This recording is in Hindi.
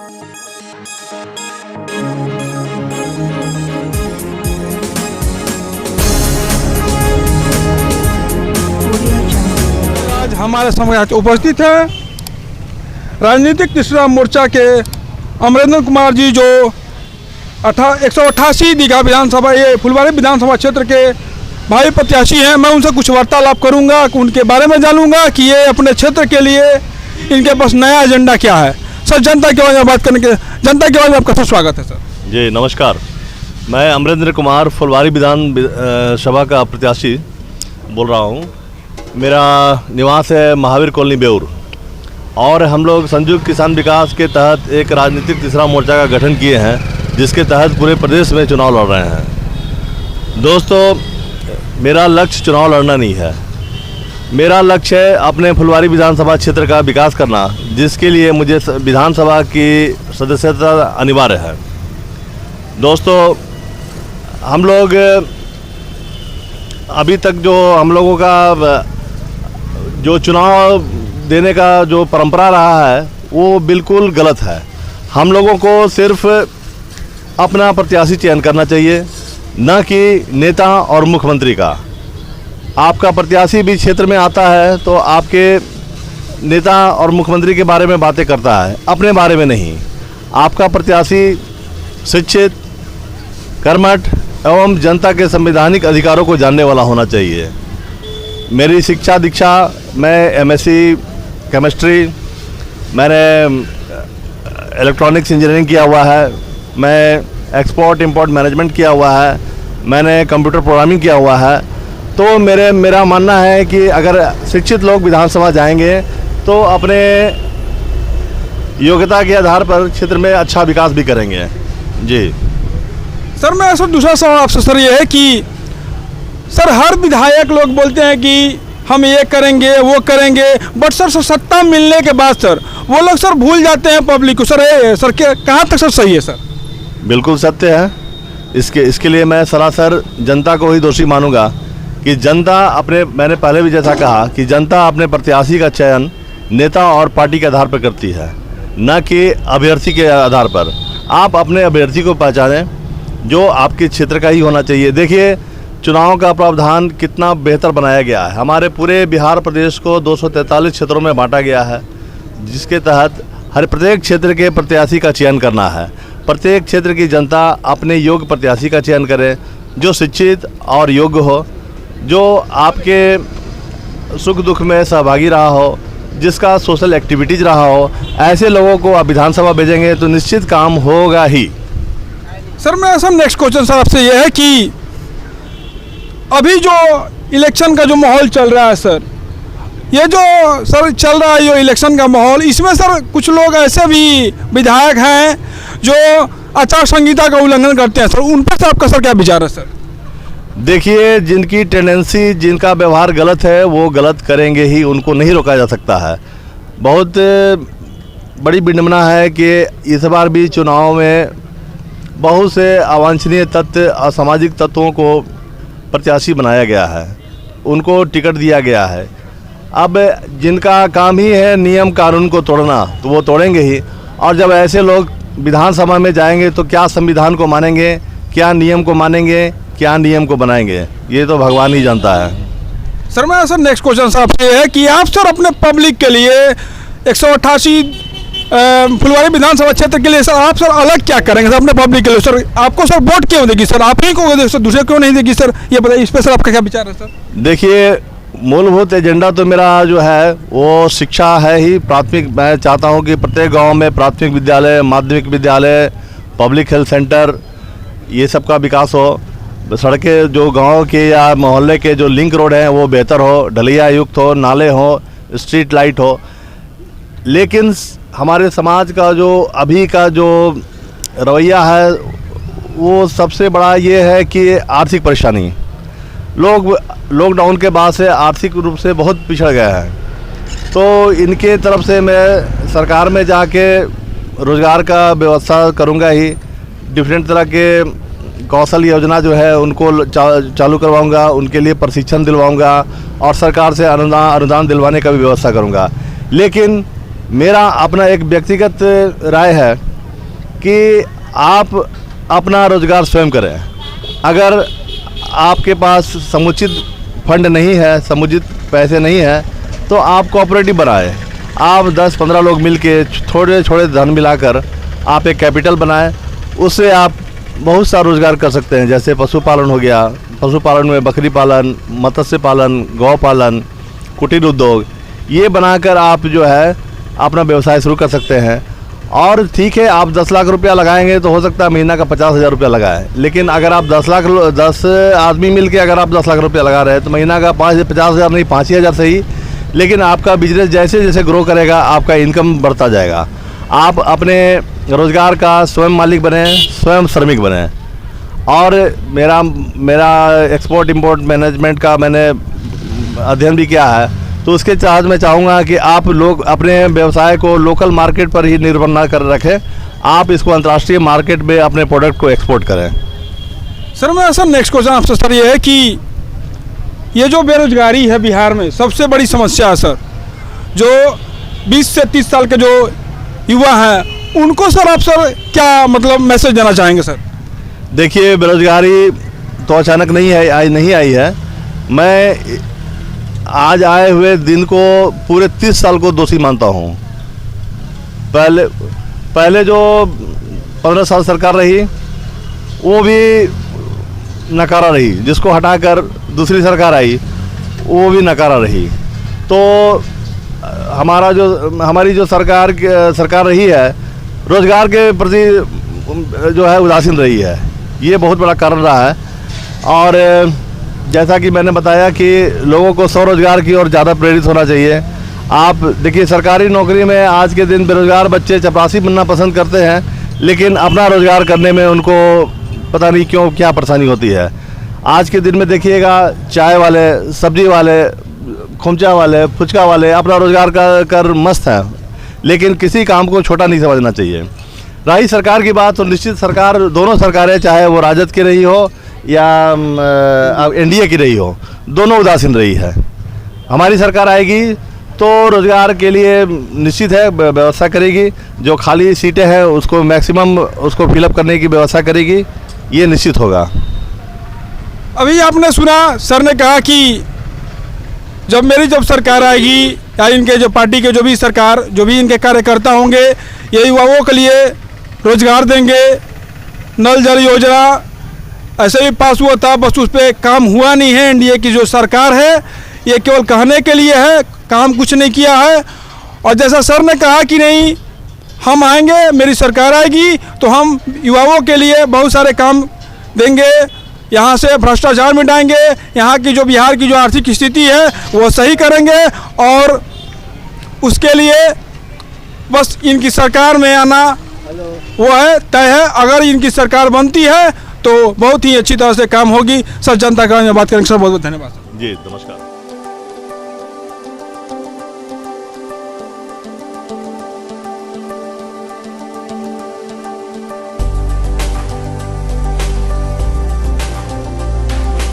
आज हमारे समाज उपस्थित है राजनीतिक तीसरा मोर्चा के अमरेंद्र कुमार जी, जो 188 दीघा विधानसभा ये फुलवारी विधानसभा क्षेत्र के भाई प्रत्याशी हैं। मैं उनसे कुछ वार्तालाप करूंगा, उनके बारे में जानूंगा कि ये अपने क्षेत्र के लिए इनके पास नया एजेंडा क्या है। सर, जनता की आवाज़ में बात करने के जनता की आवाज़ में आपका स्वागत है। सर जी नमस्कार, मैं अमरेंद्र कुमार फुलवारी विधानसभा का प्रत्याशी बोल रहा हूँ। मेरा निवास है महावीर कॉलोनी बेउर, और हम लोग संयुक्त किसान विकास के तहत एक राजनीतिक तीसरा मोर्चा का गठन किए हैं, जिसके तहत पूरे प्रदेश में चुनाव लड़ रहे हैं। दोस्तों, मेरा लक्ष्य चुनाव लड़ना नहीं है, मेरा लक्ष्य है अपने फुलवारी विधानसभा क्षेत्र का विकास करना, जिसके लिए मुझे विधानसभा की सदस्यता अनिवार्य है। दोस्तों, हम लोग अभी तक जो हम लोगों का जो चुनाव देने का जो परंपरा रहा है वो बिल्कुल गलत है। हम लोगों को सिर्फ अपना प्रत्याशी चयन करना चाहिए, न कि नेता और मुख्यमंत्री का। आपका प्रत्याशी भी क्षेत्र में आता है तो आपके नेता और मुख्यमंत्री के बारे में बातें करता है, अपने बारे में नहीं। आपका प्रत्याशी शिक्षित, कर्मठ एवं जनता के संवैधानिक अधिकारों को जानने वाला होना चाहिए। मेरी शिक्षा दीक्षा, मैं एमएससी केमिस्ट्री, मैंने इलेक्ट्रॉनिक्स इंजीनियरिंग किया हुआ है, मैं एक्सपोर्ट इंपोर्ट मैनेजमेंट किया हुआ है, मैंने कंप्यूटर प्रोग्रामिंग किया हुआ है। तो मेरा मानना है कि अगर शिक्षित लोग विधानसभा जाएंगे तो अपने योग्यता के आधार पर क्षेत्र में अच्छा विकास भी करेंगे। जी सर, मैं सर दूसरा सवाल आपसे सर ये है कि सर हर विधायक लोग बोलते हैं कि हम ये करेंगे वो करेंगे, बट सर सत्ता मिलने के बाद सर वो लोग सर भूल जाते हैं पब्लिक को। सर कहाँ तक सर सही है? सर बिल्कुल सत्य है। इसके लिए मैं सरासर जनता को ही दोषी मानूंगा कि जनता मैंने पहले भी जैसा कहा कि जनता अपने प्रत्याशी का चयन नेता और पार्टी के आधार पर करती है, न कि अभ्यर्थी के आधार पर। आप अपने अभ्यर्थी को पहचानें जो आपके क्षेत्र का ही होना चाहिए। देखिए, चुनाव का प्रावधान कितना बेहतर बनाया गया है। हमारे पूरे बिहार प्रदेश को 243 क्षेत्रों में बांटा गया है, जिसके तहत हर प्रत्येक क्षेत्र के प्रत्याशी का चयन करना है। प्रत्येक क्षेत्र की जनता अपने योग्य प्रत्याशी का चयन करे, जो शिक्षित और योग्य हो, जो आपके सुख दुख में सहभागी रहा हो, जिसका सोशल एक्टिविटीज़ रहा हो। ऐसे लोगों को आप विधानसभा भेजेंगे तो निश्चित काम होगा ही। सर, मेरा सर नेक्स्ट क्वेश्चन सर आपसे ये है कि अभी जो इलेक्शन का जो माहौल चल रहा है सर, ये जो सर चल रहा है ये इलेक्शन का माहौल, इसमें सर कुछ लोग ऐसे भी विधायक हैं जो आचार संहिता का उल्लंघन करते हैं। सर उन पर आपका सर क्या विचार है? सर देखिए, जिनकी टेंडेंसी, जिनका व्यवहार गलत है वो गलत करेंगे ही, उनको नहीं रोका जा सकता है। बहुत बड़ी विडंबना है कि इस बार भी चुनाव में बहुत से अवांछनीय तत्व, असामाजिक तत्वों को प्रत्याशी बनाया गया है, उनको टिकट दिया गया है। अब जिनका काम ही है नियम कानून को तोड़ना, तो वो तोड़ेंगे ही। और जब ऐसे लोग विधानसभा में जाएंगे तो क्या संविधान को मानेंगे, क्या नियम को मानेंगे, क्या नियम को बनाएंगे, ये तो भगवान ही जानता है। सर, मैं सर नेक्स्ट क्वेश्चन सर आपसे है कि आप सर अपने पब्लिक के लिए 188 फुलवारी विधानसभा क्षेत्र के लिए सर आप सर अलग क्या करेंगे सर अपने पब्लिक के लिए? सर आपको सर वोट क्यों देगी? सर आप ही को देगी सर, दूसरे क्यों नहीं देगी? सर ये बताइए, इस पर सर आपका क्या विचार है? सर देखिए, मूलभूत एजेंडा तो मेरा जो है वो शिक्षा है ही। प्राथमिक, मैं चाहता हूँ कि प्रत्येक गांव में प्राथमिक विद्यालय, माध्यमिक विद्यालय, पब्लिक हेल्थ सेंटर, ये सब का विकास हो। सड़कें जो गांव के या मोहल्ले के जो लिंक रोड हैं वो बेहतर हो, ढलैया युक्त हो, नाले हो, स्ट्रीट लाइट हो। लेकिन हमारे समाज का जो अभी का जो रवैया है वो सबसे बड़ा ये है कि आर्थिक परेशानी। लोग लॉकडाउन के बाद से आर्थिक रूप से बहुत पिछड़ गए हैं, तो इनके तरफ से मैं सरकार में जाके रोज़गार का व्यवस्था करूँगा ही। डिफरेंट तरह के कौशल योजना जो है उनको चालू करवाऊँगा, उनके लिए प्रशिक्षण दिलवाऊँगा और सरकार से अनुदान दिलवाने का भी व्यवस्था करूँगा। लेकिन मेरा अपना एक व्यक्तिगत राय है कि आप अपना रोजगार स्वयं करें। अगर आपके पास समुचित फंड नहीं है, समुचित पैसे नहीं है, तो आप कोऑपरेटिव बनाएं। आप 10-15 लोग मिलके थोड़े थोड़े धन मिलाकर आप एक कैपिटल बनाएं, उससे आप बहुत सा रोज़गार कर सकते हैं। जैसे पशुपालन हो गया, पशुपालन में बकरी पालन, मत्स्य पालन, गौ पालन, कुटीर उद्योग, ये बनाकर आप जो है अपना व्यवसाय शुरू कर सकते हैं। और ठीक है, आप 10 लाख रुपया लगाएंगे तो हो सकता है महीना का 50,000 रुपया लगाएं, लेकिन अगर आप 10 आदमी मिलके अगर आप 10 लाख रुपया लगा रहे हैं तो महीना का 50,000 नहीं, 5,000 सही, लेकिन आपका बिजनेस जैसे जैसे ग्रो करेगा आपका इनकम बढ़ता जाएगा। आप अपने रोज़गार का स्वयं मालिक बने, स्वयं श्रमिक बने। और मेरा एक्सपोर्ट इंपोर्ट मैनेजमेंट का मैंने अध्ययन भी किया है, तो उसके तहत मैं चाहूँगा कि आप लोग अपने व्यवसाय को लोकल मार्केट पर ही निर्भर ना कर रखें, आप इसको अंतर्राष्ट्रीय मार्केट में अपने प्रोडक्ट को एक्सपोर्ट करें। सर मैं सर नेक्स्ट क्वेश्चन आपसे सर ये है कि ये जो बेरोजगारी है बिहार में सबसे बड़ी समस्या है सर, जो 20 से 30 साल के जो युवा हैं उनको सर आप सर क्या मतलब मैसेज देना चाहेंगे सर? देखिए, बेरोजगारी तो अचानक नहीं आई है। मैं आज आए हुए दिन को पूरे 30 साल को दोषी मानता हूँ। पहले जो 15 साल सरकार रही वो भी नकारा रही, जिसको हटाकर दूसरी सरकार आई वो भी नकारा रही। तो हमारी जो सरकार रही है रोजगार के प्रति जो है उदासीन रही है, ये बहुत बड़ा कारण रहा है। और जैसा कि मैंने बताया कि लोगों को स्वरोजगार की ओर ज़्यादा प्रेरित होना चाहिए। आप देखिए, सरकारी नौकरी में आज के दिन बेरोजगार बच्चे चपरासी बनना पसंद करते हैं, लेकिन अपना रोजगार करने में उनको पता नहीं क्यों क्या परेशानी होती है। आज के दिन में देखिएगा, चाय वाले, सब्जी वाले, खुमचा वाले, फुचका वाले अपना रोजगार कर मस्त हैं, लेकिन किसी काम को छोटा नहीं समझना चाहिए। रही सरकार की बात, तो निश्चित सरकार, दोनों सरकारें, चाहे वो राजद की रही हो या एनडीए की रही हो, दोनों उदासीन रही है। हमारी सरकार आएगी तो रोजगार के लिए निश्चित है व्यवस्था करेगी, जो खाली सीटें हैं उसको मैक्सिमम उसको फिलअप करने की व्यवस्था करेगी, ये निश्चित होगा। अभी आपने सुना सर ने कहा कि जब सरकार आएगी या इनके जो पार्टी के जो भी इनके कार्यकर्ता होंगे ये युवाओं के लिए रोजगार देंगे। नल जल योजना ऐसे भी पास हुआ था, बस उस पर काम हुआ नहीं है। एनडीए की जो सरकार है ये केवल कहने के लिए है, काम कुछ नहीं किया है। और जैसा सर ने कहा कि नहीं, हम आएंगे, मेरी सरकार आएगी तो हम युवाओं के लिए बहुत सारे काम देंगे, यहाँ से भ्रष्टाचार मिटाएंगे, यहाँ की जो बिहार की जो आर्थिक स्थिति है वो सही करेंगे, और उसके लिए बस इनकी सरकार में आना वो है तय है। अगर इनकी सरकार बनती है तो बहुत ही अच्छी तरह से काम होगी। सर जनता का बात करेंगे। सर बहुत बहुत धन्यवाद। जी नमस्कार।